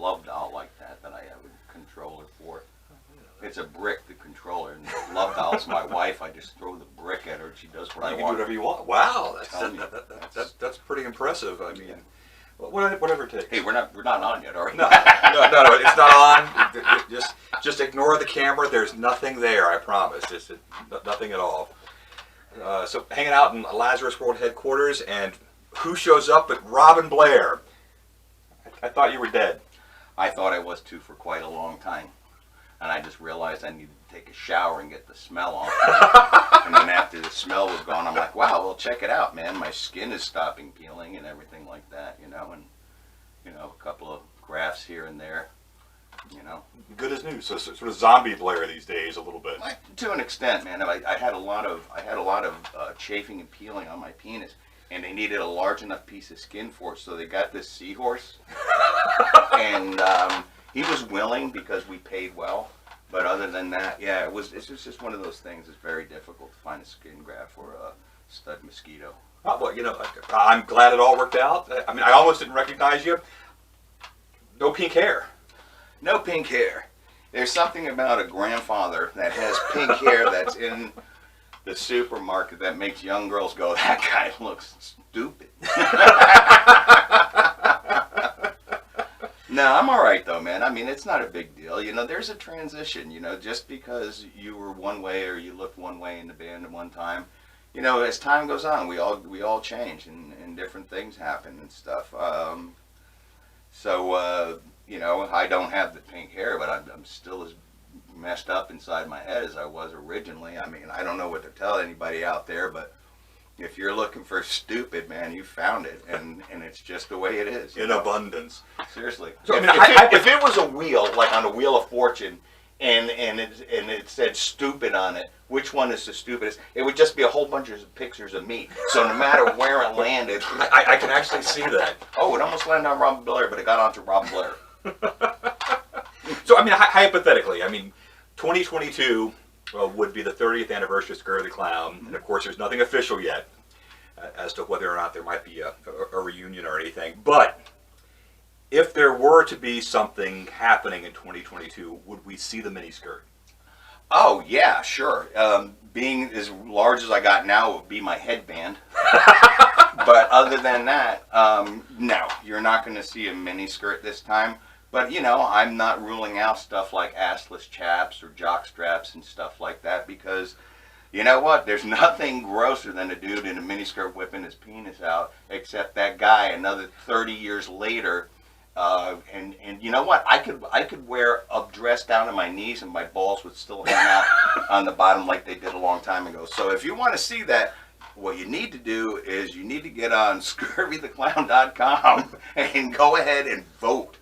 love doll like that I have a controller for. It's a brick, the controller, and the love doll's my wife. I just throw the brick at her, and she does what I want. You can do whatever you want. Wow, that's pretty impressive. I mean, whatever it takes. Hey, we're not on yet, are we? No, it's not on. Just ignore the camera. There's nothing there. I promise. It's nothing at all. So hanging out in Lazaras World headquarters, and who shows up but Robyn Blair? I thought you were dead. I thought I was too for quite a long time. And I just realized I needed to take a shower and get the smell off. And then after the smell was gone, I'm like, wow, well, check it out, man. My skin is stopping peeling and everything like that, you know. And, you know, a couple of grafts here and there, you know. Good as new. So sort of zombie Blair these days, a little bit. To an extent, man. I had a lot of chafing and peeling on my penis. And they needed a large enough piece of skin for it, so they got this seahorse. And he was willing because we paid well, but other than that, yeah, it's just one of those things. It's very difficult to find a skin graft for a stud mosquito. Oh, well, you know, I'm glad it all worked out. I mean, I almost didn't recognize you. No pink hair. No pink hair. There's something about a grandfather that has pink hair that's in the supermarket that makes young girls go, that guy looks stupid. No, I'm all right though, man. I mean, it's not a big deal. You know, there's a transition. You know, just because you were one way or you looked one way in the band at one time, you know, as time goes on, we all change and different things happen and stuff. You know, I don't have the pink hair, but I'm still as messed up inside my head as I was originally. I mean, I don't know what to tell anybody out there, but if you're looking for stupid, man, you found it, and it's just the way it is. In abundance. Seriously. So, if it was a wheel, like on a Wheel of Fortune, and it said stupid on it, which one is the stupidest? It would just be a whole bunch of pictures of me. So no matter where it landed, I can actually see that. Oh, it almost landed on Robyn Blair, but it got onto Robyn Blair. So, I mean, hypothetically, I mean, 2022 would be the 30th anniversary of Skurvy the Clown, and of course there's nothing official yet as to whether or not there might be a reunion or anything, but if there were to be something happening in 2022, would we see the miniskirt? Oh, yeah, sure. Being as large as I got now would be my headband. But other than that, no, you're not going to see a miniskirt this time. But, you know, I'm not ruling out stuff like assless chaps or jock straps and stuff like that because, you know what, there's nothing grosser than a dude in a miniskirt whipping his penis out except that guy another 30 years later. And you know what, I could wear a dress down to my knees and my balls would still hang out on the bottom like they did a long time ago. So if you want to see that, what you need to do is you need to get on skurvytheclown.com and go ahead and vote.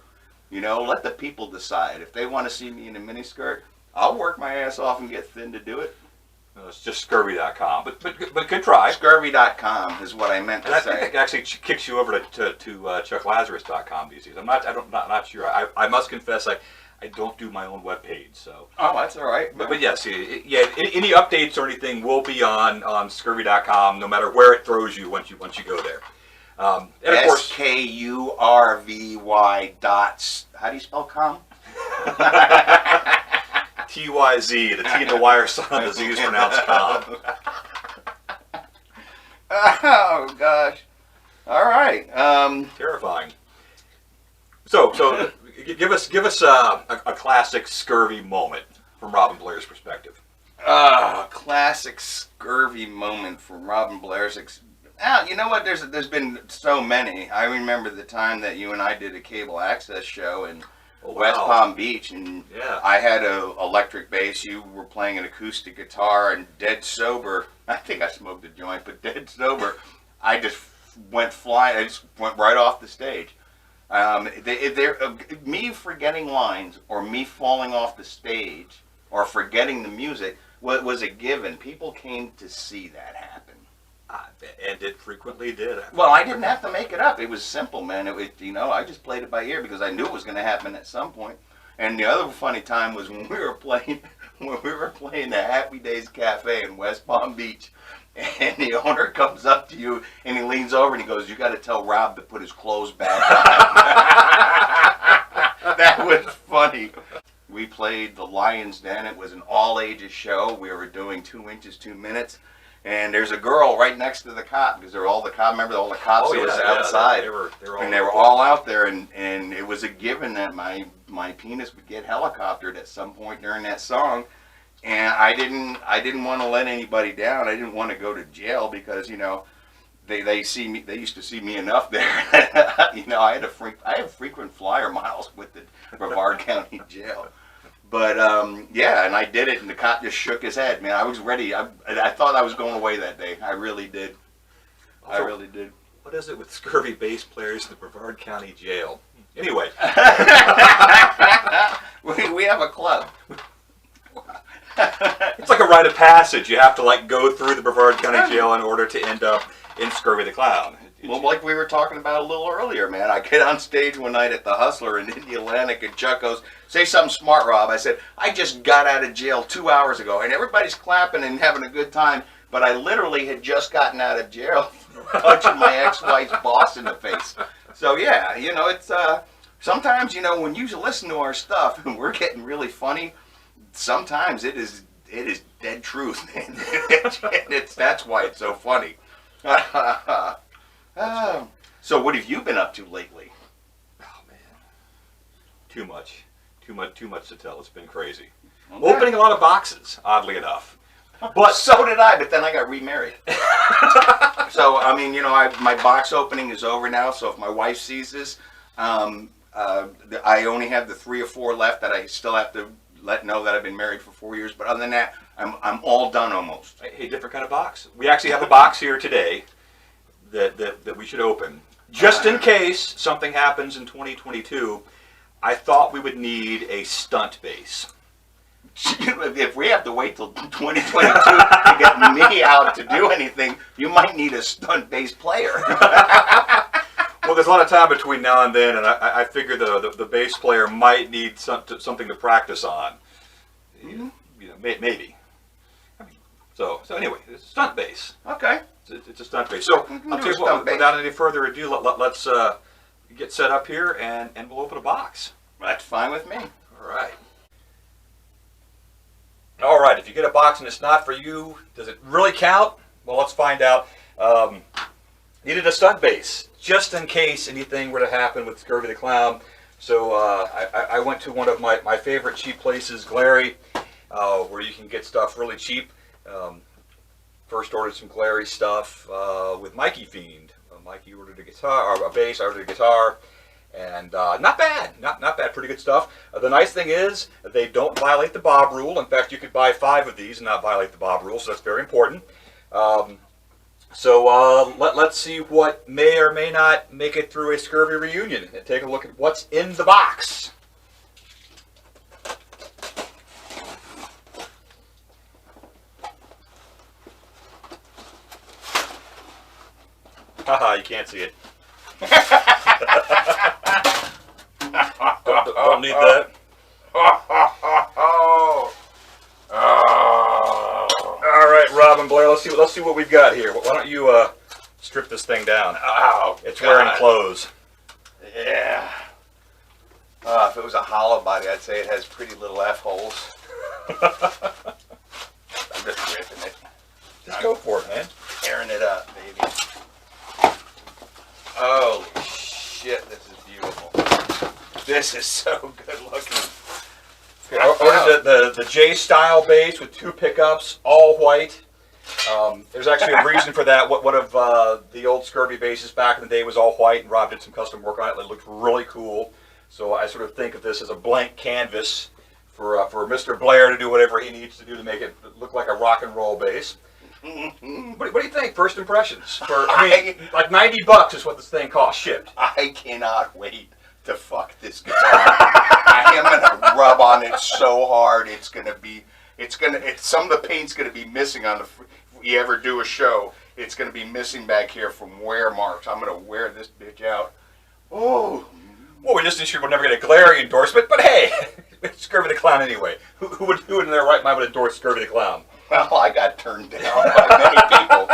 You know, let the people decide. If they want to see me in a miniskirt, I'll work my ass off and get thin to do it. It's just Skurvy.com, but good try. Skurvy.com is what I meant to say. It actually kicks you over to chucklazarus.com these days. I'm not sure. I must confess I don't do my own webpage, so. Oh, that's all right. But yes, yeah. Any updates or anything will be on Skurvy.com, no matter where it throws you once you go there. And of course, SKURVY dots. How do you spell com? TYZ, the T in the wire son, the Z is pronounced com. Oh gosh! All right. Terrifying. So give us a classic Skurvy moment from Robyn Blair's perspective. Classic Skurvy moment from Robyn Blair's. You know what? There's been so many. I remember the time that you and I did a cable access show in West Palm Beach, and yeah. I had an electric bass. You were playing an acoustic guitar, and dead sober. I think I smoked a joint, but dead sober, I just went flying. I just went right off the stage. Me forgetting lines or me falling off the stage or forgetting the music was a given. People came to see that happen. And it frequently did. Well, I didn't have to make it up. It was simple, man. You know, I just played it by ear because I knew it was going to happen at some point. And the other funny time was when we were playing the Happy Days Cafe in West Palm Beach, and the owner comes up to you and he leans over and he goes, "You got to tell Rob to put his clothes back on." That was funny. We played the Lion's Den. It was an all-ages show. We were doing 2 inches, 2 minutes. And there's a girl right next to the cop because they're all the cop. Remember all the cops that was outside, they were all out there, and it was a given that my penis would get helicoptered at some point during that song, and I didn't want to let anybody down. I didn't want to go to jail because they see me. They used to see me enough there. I had frequent flyer miles with the Brevard County Jail. But, yeah, and I did it, and the cop just shook his head, man. I was ready. I thought I was going away that day. I really did. I really did. What is it with scurvy bass players in the Brevard County Jail? Anyway. we have a club. It's like a rite of passage. You have to, go through the Brevard County Jail in order to end up in Skurvy the Clown. Well, like we were talking about a little earlier, man. I get on stage one night at the Hustler in Indianapolis, and Chuck goes, "Say something smart, Rob." I said, "I just got out of jail 2 hours ago," and everybody's clapping and having a good time, but I literally had just gotten out of jail punching my ex-wife's boss in the face. So, yeah, it's, sometimes, when you listen to our stuff and we're getting really funny, sometimes it is dead truth, man. That's why it's so funny. So what have you been up to lately? Oh man, too much to tell. It's been crazy. Okay. Opening a lot of boxes, oddly enough. But so did I. But then I got remarried. So I mean, my box opening is over now. So if my wife sees this, I only have the 3 or 4 left that I still have to let know that I've been married for 4 years. But other than that, I'm all done almost. Hey, different kind of box. We actually have a box here today that we should open. Just in case something happens in 2022, I thought we would need a stunt bass. If we have to wait till 2022 to get me out to do anything, you might need a stunt bass player. Well, there's a lot of time between now and then, and I figure the bass player might need something to practice on. Maybe. So anyway, it's a stunt bass. Okay. It's a stunt bass. So I'll tell you what, without any further ado, let's get set up here and we'll open a box. That's fine with me. All right. All right, if you get a box and it's not for you, does it really count? Well, let's find out. Needed a stunt bass, just in case anything were to happen with Skurvy the Clown. So I went to one of my favorite cheap places, Glary, where you can get stuff really cheap. First ordered some Glary stuff with Boney Fiend. Mikey ordered a guitar, or a bass. I ordered a guitar, and not bad, not bad, pretty good stuff. The nice thing is they don't violate the Bob rule. In fact, you could buy 5 of these and not violate the Bob rule, so that's very important. So let's see what may or may not make it through a Skurvy reunion and take a look at what's in the box. Haha, you can't see it. don't need that. All right, Robyn Blair, let's see what we've got here. Why don't you strip this thing down? Oh, it's wearing clothes. Yeah. If it was a hollow body, I'd say it has pretty little F-holes. I'm just ripping it. Just go for it, man. Tearing it up, baby. Holy shit, this is beautiful. This is so good looking. I ordered the J-style bass with 2 pickups, all white. There's actually a reason for that. One of the old Skurvy basses back in the day was all white, and Rob did some custom work on it. It looked really cool. So I sort of think of this as a blank canvas for Mr. Blair to do whatever he needs to do to make it look like a rock and roll bass. What do you think? First impressions? Like $90 is what this thing costs shipped. I cannot wait to fuck this guitar. I am gonna rub on it so hard. Some of the paint's gonna be missing on if you ever do a show. It's gonna be missing back here from wear marks. I'm gonna wear this bitch out. Oh. Well, we just ensured we'll never get a Glary endorsement, but hey, it's Skurvy the Clown anyway. Who in their right mind would endorse Skurvy the Clown? Well, I got turned down by many people.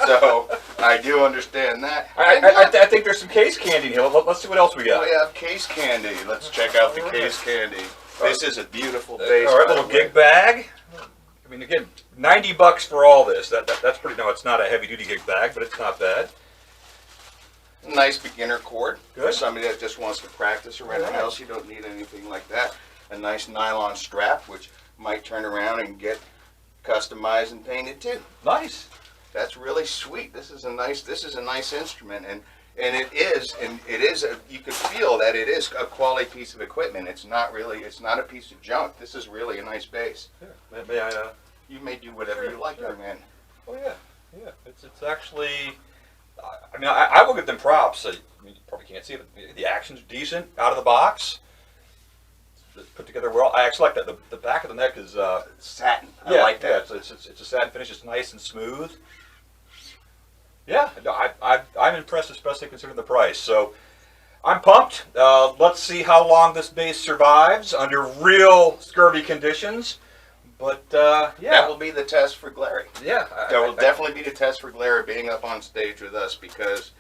So, I do understand that. I think there's some case candy in here. Let's see what else we got. We have case candy. Let's check out the case candy. This is a beautiful base. All right, little gig bag. I mean, again, $90 for all this. That's pretty. No, it's not a heavy duty gig bag, but it's not bad. Nice beginner cord. Good. For somebody that just wants to practice around the house, you don't need anything like that. A nice nylon strap, which might turn around and get customized and painted too. Nice. That's really sweet. This is a nice instrument, and it is you can feel that it is a quality piece of equipment. It's not a piece of junk. This is really a nice bass. Yeah. May I? You may do whatever you like, young man. Oh yeah. It's actually. I mean, I will give them props. I mean, you probably can't see it. The action's decent out of the box. It's put together well. I actually like that. The back of the neck is satin. I like that. Yeah, it's a satin finish. It's nice and smooth. Yeah, no, I'm impressed, especially considering the price. So I'm pumped. Let's see how long this bass survives under real scurvy conditions. But yeah, that will be the test for Glary. Yeah, that will definitely be the test for Glary being up on stage with us, because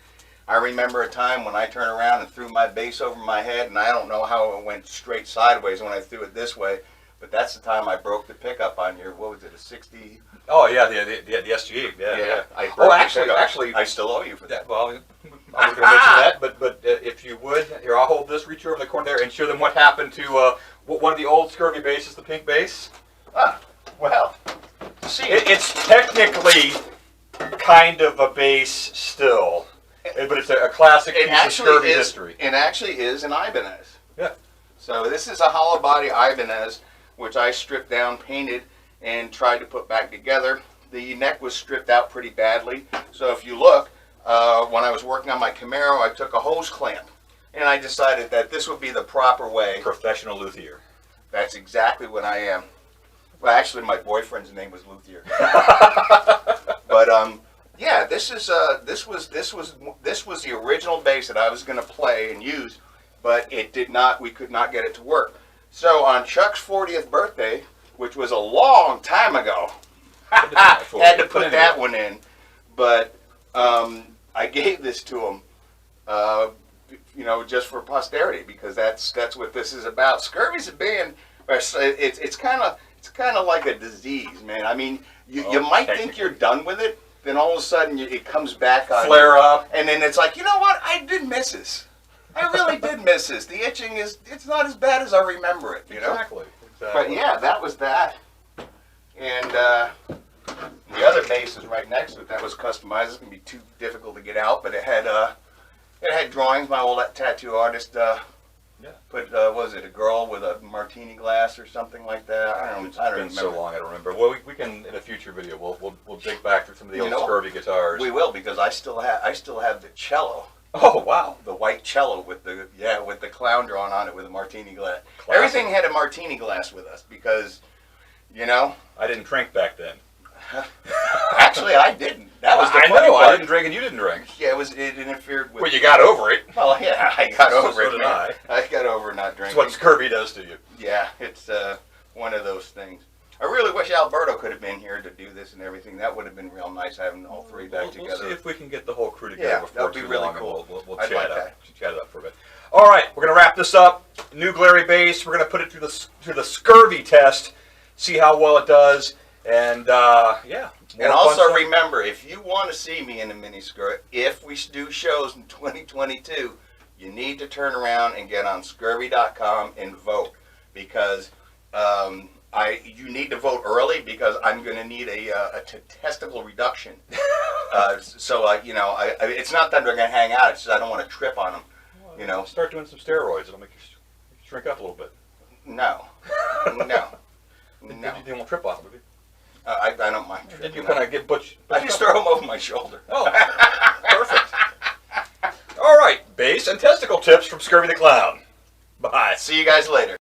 I remember a time when I turned around and threw my bass over my head, and I don't know how it went straight sideways when I threw it this way, but that's the time I broke the pickup on your, what was it, a 60? Oh yeah, the SG. Yeah. Actually, I still owe you for that. Well, I was going to mention that, but if you would, here, I'll hold this, reach over the corner there, and show them what happened to one of the old Skurvy basses, the pink bass. Ah, well, see, it's technically kind of a bass still, but it's a classic piece of Skurvy history. It actually is an Ibanez. Yeah. So this is a hollow body Ibanez, which I stripped down, painted, and tried to put back together. The neck was stripped out pretty badly. So if you look, when I was working on my Camaro, I took a hose clamp, and I decided that this would be the proper way. Professional luthier. That's exactly what I am. Well, actually, my boyfriend's name was Luthier. But yeah, this was the original bass that I was going to play and use, but it did not. We could not get it to work. So on Chuck's 40th birthday, which was a long time ago, had to put that one in. But I gave this to him, you know, just for posterity, because that's what this is about. Scurvy's a band. It's kind of like a disease, man. I mean, you might think you're done with it, then all of a sudden it comes back on flare up, and then it's like, you know what? I did miss this. I really did miss this. The itching it's not as bad as I remember it, you know? Exactly. But yeah, that was that. And the other bass is right next to it. That was customized. It's gonna be too difficult to get out, but it had drawings. My old tattoo artist put was it a girl with a martini glass or something like that? I don't remember. It's been so long, I don't remember. Well, we can in a future video. We'll dig back through some of the old Skurvy guitars. We will, because I still have the cello. Oh wow, the white cello with the clown drawn on it with a martini glass. Classic. Everything had a martini glass with us because, you know. I didn't drink back then. Actually, I didn't. That was the funny part. I didn't drink and you didn't drink. Yeah, it interfered with. Well, you got over it. Well, yeah, I got over so it. Did man. I got over not drinking. It's what Skurvy does to you. Yeah, it's one of those things. I really wish Alberto could have been here to do this and everything. That would have been real nice having all three back together. We'll see if we can get the whole crew together before that'd be too really long. cool. We'll I'd chat like up. Chat it up for a bit. All right, we're gonna wrap this up. New Glary bass. We're gonna put it through the Skurvy test. See how well it does. And yeah. And also remember, if you want to see me in a mini skirt, if we do shows in 2022, you need to turn around and get on Skurvy.com and vote, because you need to vote early, because I'm going to need a testicle reduction. You know, it's not that they're going to hang out. It's just I don't want to trip on them. Well, you know, start doing some steroids. It'll make you shrink up a little bit. No, no. You won't trip on them, will you? I don't mind. Then you kind of get butch. I just throw them over my shoulder. Oh, perfect. All right, bass and testicle tips from Skurvy the Clown. Bye. See you guys later.